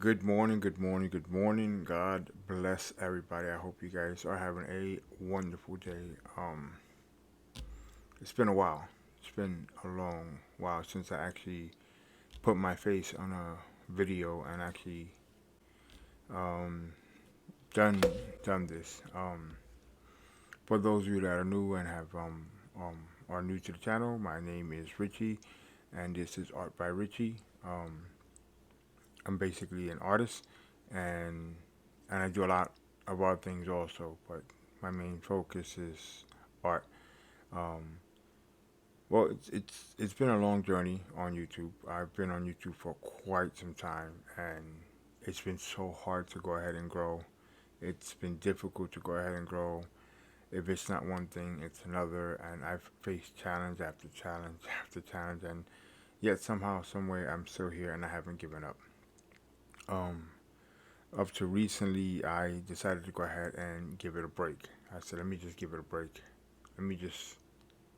Good morning, good morning, good morning. God bless everybody. I hope you guys are having a wonderful day. It's been a while. It's been a long while since I actually put my face on a video and actually um, done done this. For those of you that are new and have are new to the channel, my name is Richie, and this is Art by Richie. I'm basically an artist, and I do a lot of other things also, but my main focus is art. Um, well, it's been a long journey on YouTube. I've been on YouTube for quite some time, and it's been so hard to go ahead and grow. It's been difficult to go ahead and grow. If it's not one thing, it's another, and I've faced challenge after challenge after challenge, and yet somehow, someway, I'm still here, and I haven't given up. Um, Up to recently, I decided to go ahead and give it a break. I said, let me just give it a break. Let me just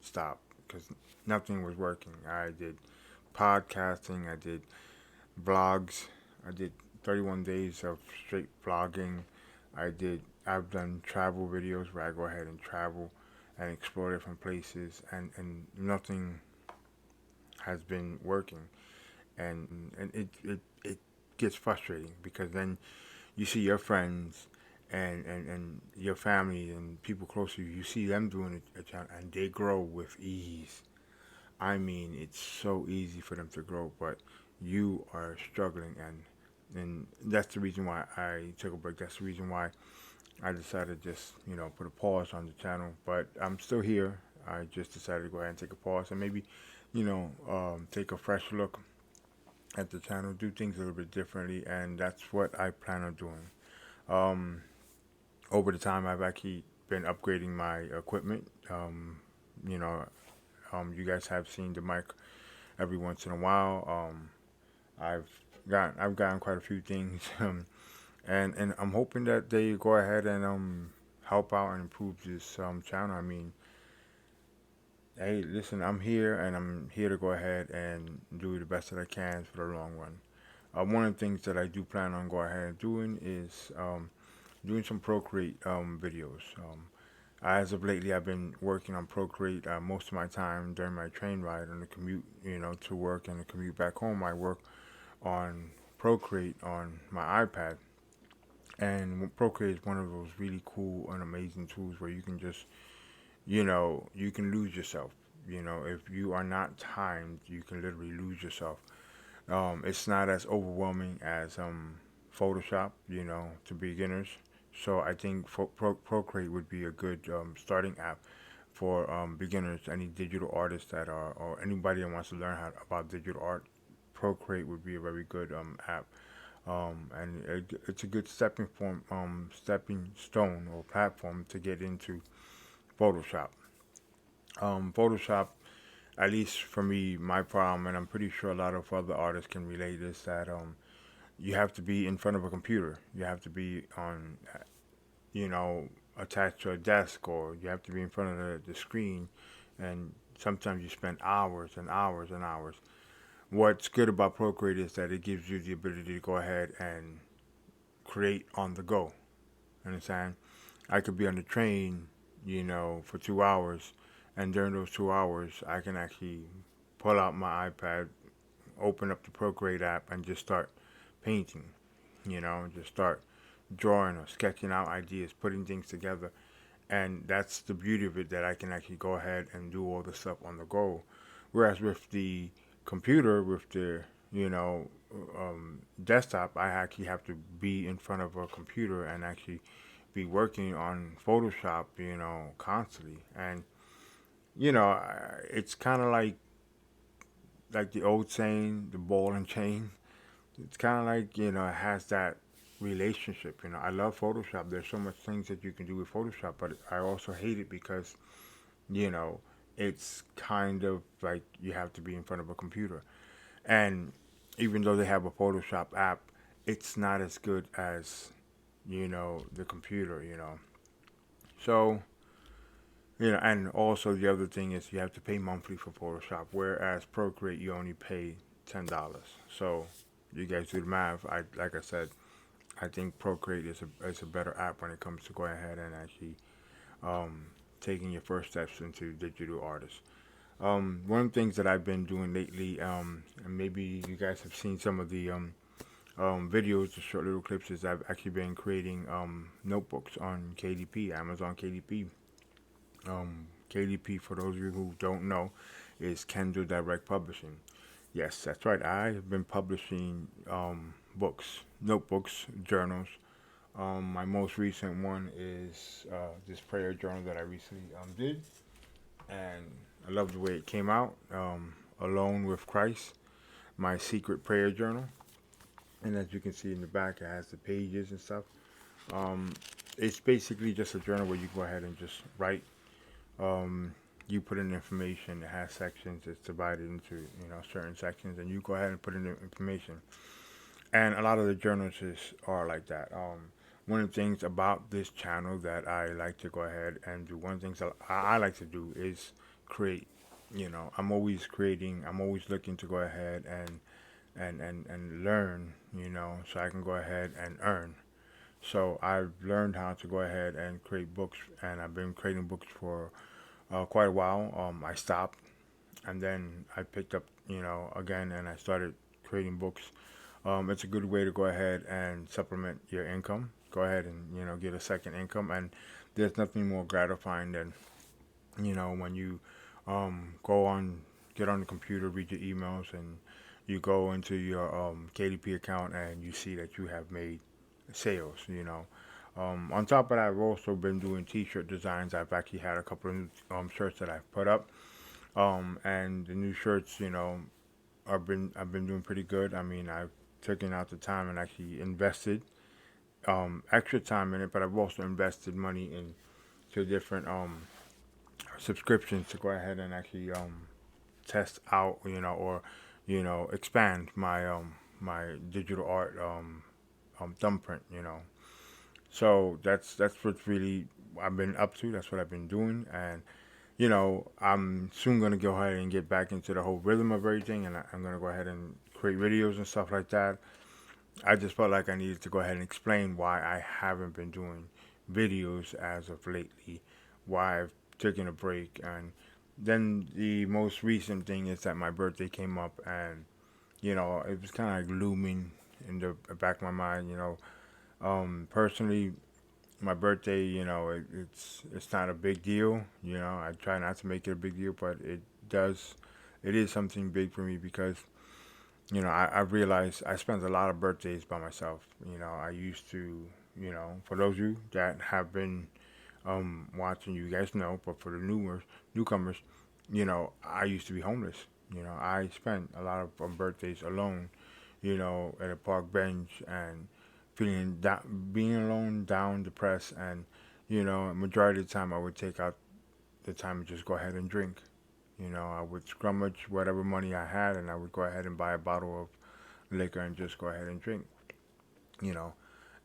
stop because nothing was working. I did podcasting, I did vlogs, I did 31 days of straight vlogging. I've done travel videos where I go ahead and travel and explore different places, and nothing has been working. And it gets frustrating because then you see your friends and your family and people close to you, you see them doing it, and they grow with ease. I mean, it's so easy for them to grow, but you are struggling, and that's the reason why I took a break. That's the reason why I decided to just, put a pause on the channel. But I'm still here. I just decided to go ahead and take a pause and maybe, take a fresh look at the channel, do things a little bit differently, and that's what I plan on doing. Um, Over the time, I've actually been upgrading my equipment. You know, you guys have seen the mic every once in a while. I've I've gotten quite a few things, and I'm hoping that they go ahead and help out and improve this channel. I mean, hey, listen, I'm here and I'm here to go ahead and do the best that I can for the long run. One of the things that I do plan on going ahead and doing is doing some Procreate videos. As of lately, I've been working on Procreate most of my time during my train ride on the commute, to work and the commute back home. I work on Procreate on my iPad, and Procreate is one of those really cool and amazing tools where you can just, you can lose yourself. If you are not timed, you can literally lose yourself. It's not as overwhelming as Photoshop, to beginners. So I think Procreate would be a good starting app for beginners, any digital artists that are, or anybody that wants to learn about digital art. Procreate would be a very good app, and it's a good stepping stone or platform to get into Photoshop. Photoshop, at least for me, my problem, and I'm pretty sure a lot of other artists can relate, is that you have to be in front of a computer. You have to be on, you know, attached to a desk, or you have to be in front of the screen, and sometimes you spend hours and hours and hours. What's good about Procreate is that it gives you the ability to go ahead and create on the go. Understand? I could be on the train, for 2 hours, and during those 2 hours, I can actually pull out my iPad, open up the Procreate app, and just start painting. Just start drawing or sketching out ideas, putting things together. And that's the beauty of it, that I can actually go ahead and do all the stuff on the go. Whereas with the computer, with the, you know, desktop, I actually have to be in front of a computer and actually be working on Photoshop, constantly. And, it's kind of like the old saying, the ball and chain. It's kind of like, it has that relationship. I love Photoshop. There's so much things that you can do with Photoshop, but I also hate it because, you know, it's kind of like you have to be in front of a computer. And even though they have a Photoshop app, it's not as good as, the computer. So, and also the other thing is you have to pay monthly for Photoshop, whereas Procreate you only pay $10. So, you guys do the math. Like I said, I think Procreate is a better app when it comes to going ahead and actually um, taking your first steps into digital artists. One of the things that I've been doing lately, and maybe you guys have seen some of the videos, the short little clips, is I've actually been creating notebooks on KDP, Amazon KDP. KDP, for those of you who don't know, is Kindle Direct Publishing. Yes, that's right. I have been publishing books, notebooks, journals. My most recent one is this prayer journal that I recently did, and I love the way it came out. Alone with Christ, my secret prayer journal, and as you can see in the back, it has the pages and stuff. Um, it's basically just a journal where you go ahead and just write. Um, you put in information. It has sections. It's divided into certain sections, and you go ahead and put in the information. And a lot of the journals are like that. One of the things about this channel that I like to go ahead and do, one of the things that I like to do is create. I'm always creating. I'm always looking to go ahead and learn. So I can go ahead and earn. So I've learned how to go ahead and create books, and I've been creating books for quite a while. I stopped, and then I picked up, again, and I started creating books. It's a good way to go ahead and supplement your income. Go ahead and get a second income, and there's nothing more gratifying than when you go on, get on the computer, read your emails, and you go into your KDP account and you see that you have made sales. On top of that, I've also been doing T-shirt designs. I've actually had a couple of shirts that I've put up, and the new shirts, I've been doing pretty good. I mean, I've taken out the time and actually invested extra time in it, but I've also invested money into different subscriptions to go ahead and actually test out, or expand my digital art thumbprint. So that's what's really I've been up to. That's what I've been doing, and I'm soon gonna go ahead and get back into the whole rhythm of everything, and I'm gonna go ahead and create videos and stuff like that. I just felt like I needed to go ahead and explain why I haven't been doing videos as of lately, why I've taken a break, and then the most recent thing is that my birthday came up, and it was kind of like looming in the back of my mind. Personally, my birthday, it's not a big deal. I try not to make it a big deal, but it is something big for me because I realized I spent a lot of birthdays by myself. I used to, for those of you that have been watching, you guys know, but for the newcomers, I used to be homeless. I spent a lot of birthdays alone, at a park bench and feeling down, being alone, down, depressed, and majority of the time I would take out the time and just go ahead and drink. I would scrummage whatever money I had, and I would go ahead and buy a bottle of liquor and just go ahead and drink. You know,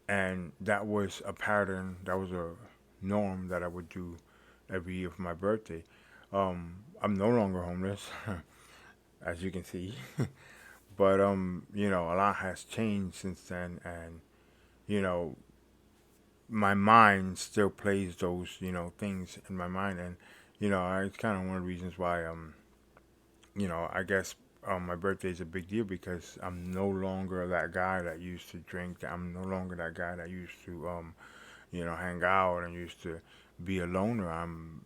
and that was a pattern. That was a norm that I would do every year for my birthday. I'm no longer homeless, as you can see, but a lot has changed since then, and you know, my mind still plays those things in my mind, and it's kind of one of the reasons why I guess my birthday is a big deal because I'm no longer that guy that used to drink. I'm no longer that guy that used to hang out and used to be a loner. I'm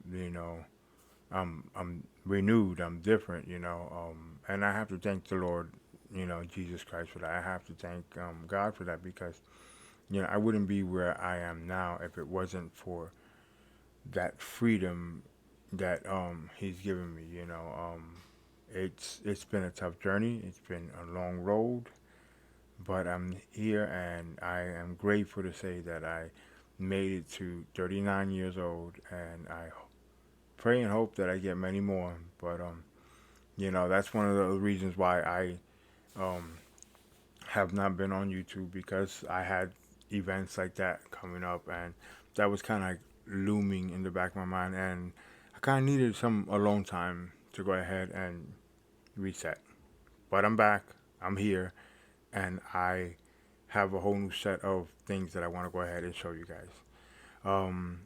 renewed. I'm different. And I have to thank the Lord, Jesus Christ for that. I have to thank God for that because I wouldn't be where I am now if it wasn't for that freedom that He's given me. It's been a tough journey. It's been a long road, but I'm here and I am grateful to say that I made it to 39 years old, and I pray and hope that I get many more. But that's one of the reasons why I um have not been on YouTube because I had events like that coming up, and that was kind of like looming in the back of my mind, and I kind of needed some alone time to go ahead and reset. But I'm back. I'm here, and I have a whole new set of things that I want to go ahead and show you guys.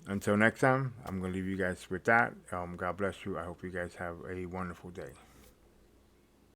Until next time, I'm going to leave you guys with that. God bless you. I hope you guys have a wonderful day.